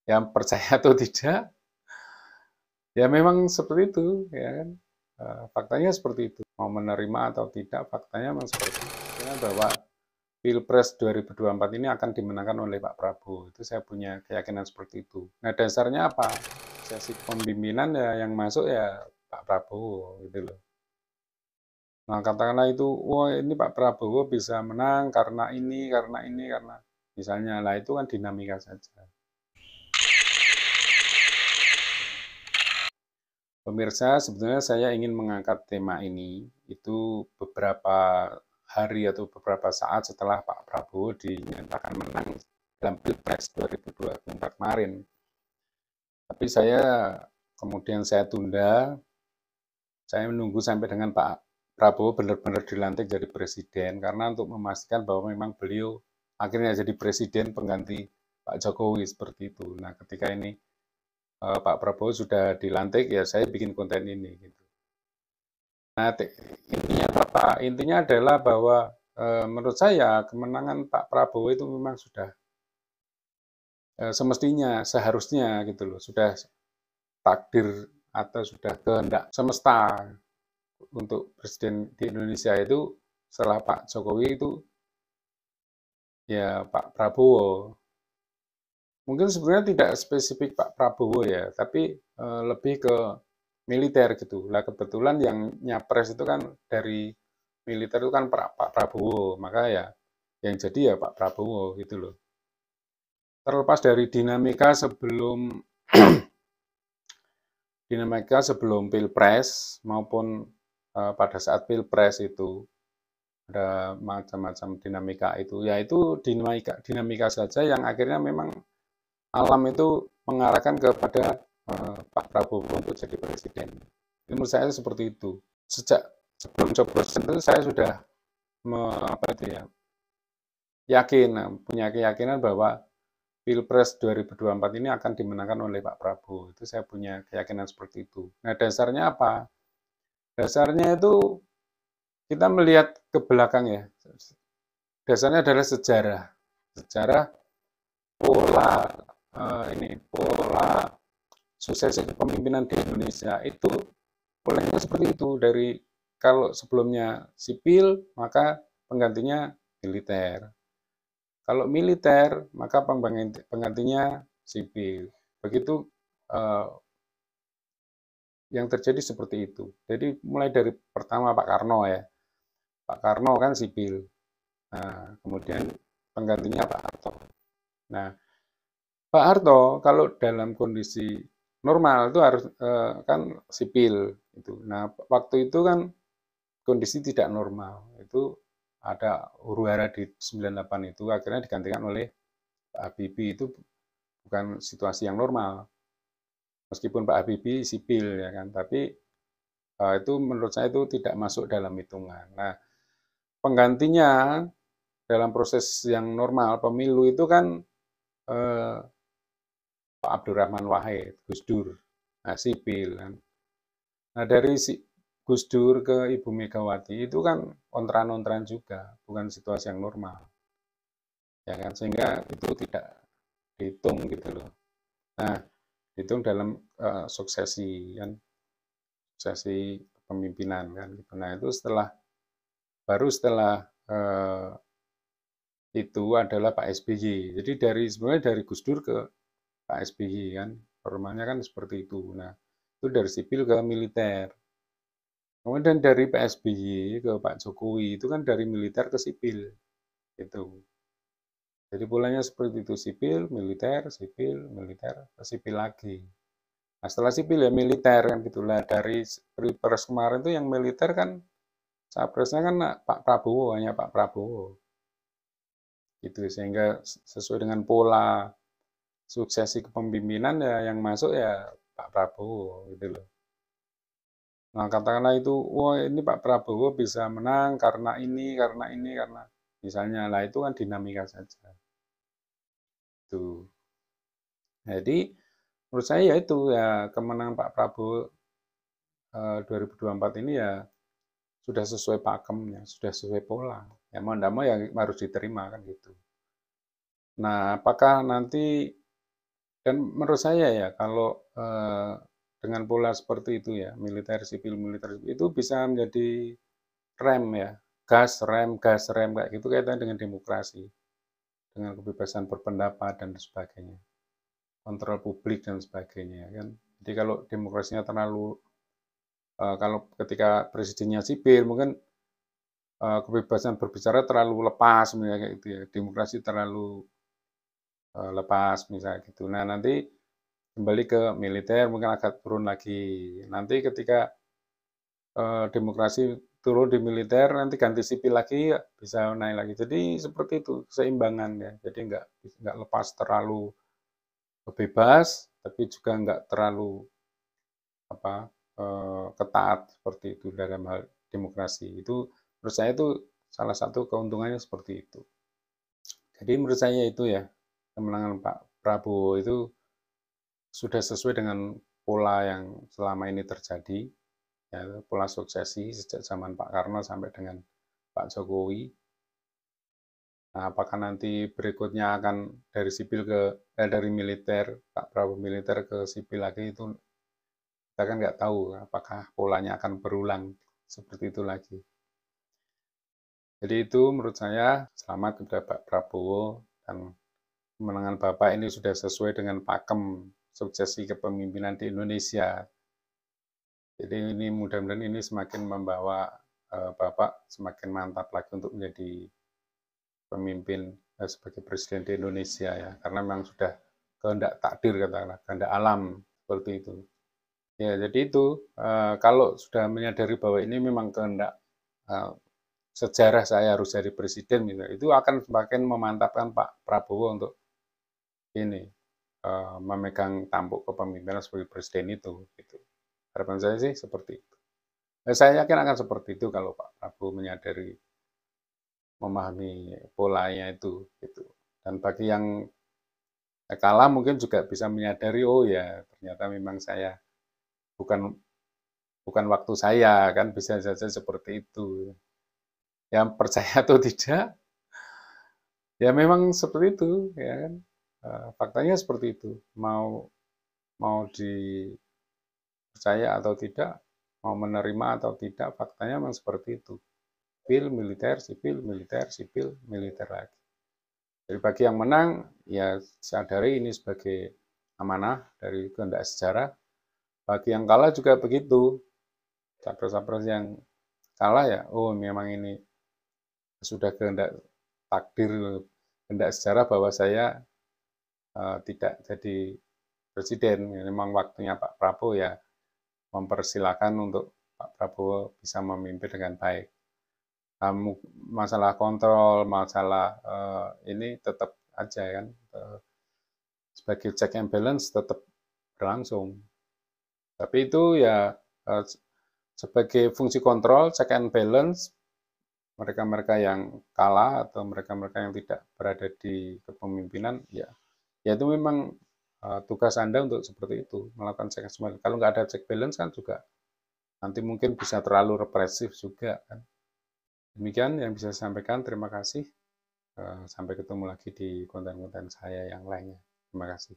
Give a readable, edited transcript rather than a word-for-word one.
Ya percaya atau tidak, ya memang seperti itu, ya kan. Faktanya seperti itu. Mau menerima atau tidak, faktanya memang seperti itu. Karena bahwa Pilpres 2024 ini akan dimenangkan oleh Pak Prabowo. Itu saya punya keyakinan seperti itu. Nah, dasarnya apa? Sesi kepemimpinan ya yang masuk ya Pak Prabowo gitu loh. Nah, katakanlah itu, wah ini Pak Prabowo bisa menang karena misalnya lah itu kan dinamika saja. Pemirsa, sebetulnya saya ingin mengangkat tema ini itu beberapa hari atau beberapa saat setelah Pak Prabowo dinyatakan menang dalam Pilpres 2024 kemarin. Tapi kemudian saya tunda, saya menunggu sampai dengan Pak Prabowo benar-benar dilantik jadi presiden karena untuk memastikan bahwa memang beliau akhirnya jadi presiden pengganti Pak Jokowi seperti itu. Nah, ketika ini Pak Prabowo sudah dilantik, ya saya bikin konten ini gitu. Nah, intinya apa? Intinya adalah bahwa menurut saya kemenangan Pak Prabowo itu memang sudah semestinya, seharusnya gitu loh, sudah takdir atau sudah kehendak semesta untuk presiden di Indonesia itu setelah Pak Jokowi itu ya Pak Prabowo. Mungkin sebenarnya tidak spesifik Pak Prabowo ya, tapi lebih ke militer gitu. Lah kebetulan yang nyapres itu kan dari militer itu kan Pak Prabowo, maka ya yang jadi ya Pak Prabowo gitu loh. Terlepas dari dinamika sebelum Pilpres maupun pada saat Pilpres itu ada macam-macam dinamika itu, ya itu dinamika dinamika saja yang akhirnya memang alam itu mengarahkan kepada Pak Prabowo untuk jadi presiden. Menurut saya seperti itu. Sejak sebelum coblos itu saya sudah apa itu ya, yakin, punya keyakinan bahwa Pilpres 2024 ini akan dimenangkan oleh Pak Prabowo. Itu saya punya keyakinan seperti itu. Nah, dasarnya apa? Dasarnya itu kita melihat ke belakang ya. Dasarnya adalah sejarah. Sejarah pola pola suksesi kepemimpinan di Indonesia itu polanya seperti itu. Dari kalau sebelumnya sipil, maka penggantinya militer. Kalau militer, maka penggantinya sipil. Begitu eh, yang terjadi seperti itu. Jadi mulai dari pertama Pak Karno ya. Pak Karno kan sipil. Nah, kemudian penggantinya Pak Harto. Nah, Pak Harto kalau dalam kondisi normal itu harus kan sipil itu. Nah, waktu itu kan kondisi tidak normal. Itu ada huru-hara di 98 itu akhirnya digantikan oleh Pak Habibie. Itu bukan situasi yang normal. Meskipun Pak Habibie sipil ya kan, tapi itu menurut saya itu tidak masuk dalam hitungan. Nah, penggantinya dalam proses yang normal pemilu itu kan eh, Pak Abdurrahman Wahid, Gus Dur, nah, sipil kan. Nah, dari si Gus Dur ke Ibu Megawati itu kan ontran-ontran juga, bukan situasi yang normal, ya kan, sehingga itu tidak dihitung gitu loh. Nah, dihitung dalam suksesi kan, suksesi kepemimpinan kan gitu. Nah, itu setelah eh, itu adalah Pak SBY. Jadi sebenarnya dari Gus Dur ke Pak SBY kan, formalnya kan seperti itu. Nah, itu dari sipil ke militer. Kemudian dari Pak SBY ke Pak Jokowi itu kan dari militer ke sipil gitu. Jadi polanya seperti itu, sipil, militer, ke sipil lagi. Nah, setelah sipil ya militer kan gitulah. Dari Pilpres kemarin tuh yang militer kan capresnya kan Pak Prabowo, hanya Pak Prabowo. Gitu sehingga sesuai dengan pola suksesi kepemimpinan ya yang masuk ya Pak Prabowo gitu loh. Nah, katakanlah itu, wah ini Pak Prabowo bisa menang karena misalnya lah itu kan dinamika saja. Tuh. Jadi menurut saya ya itu ya kemenangan Pak Prabowo 2024 ini ya sudah sesuai pakemnya, sudah sesuai pola. Ya mau tidak mau ya harus diterima kan gitu. Nah, apakah nanti Dan menurut saya ya, kalau dengan pola seperti itu ya, militer, sipil, militer, itu bisa menjadi rem ya, gas rem kayak gitu kaitan dengan demokrasi, dengan kebebasan berpendapat dan sebagainya, kontrol publik dan sebagainya kan. Jadi kalau demokrasinya terlalu, kalau ketika presidennya sipil mungkin kebebasan berbicara terlalu lepas misalnya kayak gitu ya, demokrasi terlalu lepas misalnya gitu. Nah nanti kembali ke militer mungkin agak turun lagi. Nanti ketika demokrasi turun di militer, nanti ganti sipil lagi ya bisa naik lagi. Jadi seperti itu keseimbangan ya. Jadi nggak lepas terlalu bebas, tapi juga nggak terlalu apa ketat seperti itu dalam hal demokrasi. Itu menurut saya itu salah satu keuntungannya seperti itu. Jadi menurut saya itu ya kemenangan Pak Prabowo itu sudah sesuai dengan pola yang selama ini terjadi, ya, pola suksesi sejak zaman Pak Karno sampai dengan Pak Jokowi. Nah, apakah nanti berikutnya akan dari sipil ke dari militer, Pak Prabowo militer ke sipil lagi itu kita kan nggak tahu apakah polanya akan berulang seperti itu lagi. Jadi itu menurut saya selamat kepada Pak Prabowo dan kemenangan Bapak ini sudah sesuai dengan pakem suksesi kepemimpinan di Indonesia. Jadi ini mudah-mudahan ini semakin membawa Bapak semakin mantap lagi untuk menjadi pemimpin sebagai presiden di Indonesia ya, karena memang sudah kehendak takdir katakanlah, kehendak alam seperti itu. Ya, jadi itu kalau sudah menyadari bahwa ini memang kehendak sejarah saya harus jadi presiden gitu, itu akan semakin memantapkan Pak Prabowo untuk ini memegang tampuk kepemimpinan sebagai presiden itu. Gitu. Harapan saya sih seperti itu. Saya yakin akan seperti itu kalau Pak Prabowo menyadari, memahami polanya itu. Gitu. Dan bagi yang kalah mungkin juga bisa menyadari, oh ya ternyata memang saya bukan bukan waktu saya kan bisa saja seperti itu. Yang percaya atau tidak, ya memang seperti itu ya kan. Faktanya seperti itu. Mau mau dipercaya atau tidak, mau menerima atau tidak, faktanya memang seperti itu. Sipil, militer, sipil, militer lagi. Jadi bagi yang menang, ya sadari ini sebagai amanah dari kehendak sejarah. Bagi yang kalah juga begitu. Capres-capres yang kalah ya, oh memang ini sudah kehendak takdir, kehendak sejarah bahwa saya tidak jadi presiden. Memang waktunya Pak Prabowo ya mempersilahkan untuk Pak Prabowo bisa memimpin dengan baik. Masalah kontrol, masalah ini tetap aja kan, sebagai check and balance tetap berlangsung. Tapi itu ya sebagai fungsi kontrol, check and balance, mereka-mereka yang kalah atau mereka-mereka yang tidak berada di kepemimpinan, ya itu memang tugas Anda untuk seperti itu, melakukan check and balance. Kalau nggak ada check balance kan juga nanti mungkin bisa terlalu represif juga kan. Demikian yang bisa saya sampaikan. Terima kasih. Sampai ketemu lagi di konten-konten saya yang lainnya. Terima kasih.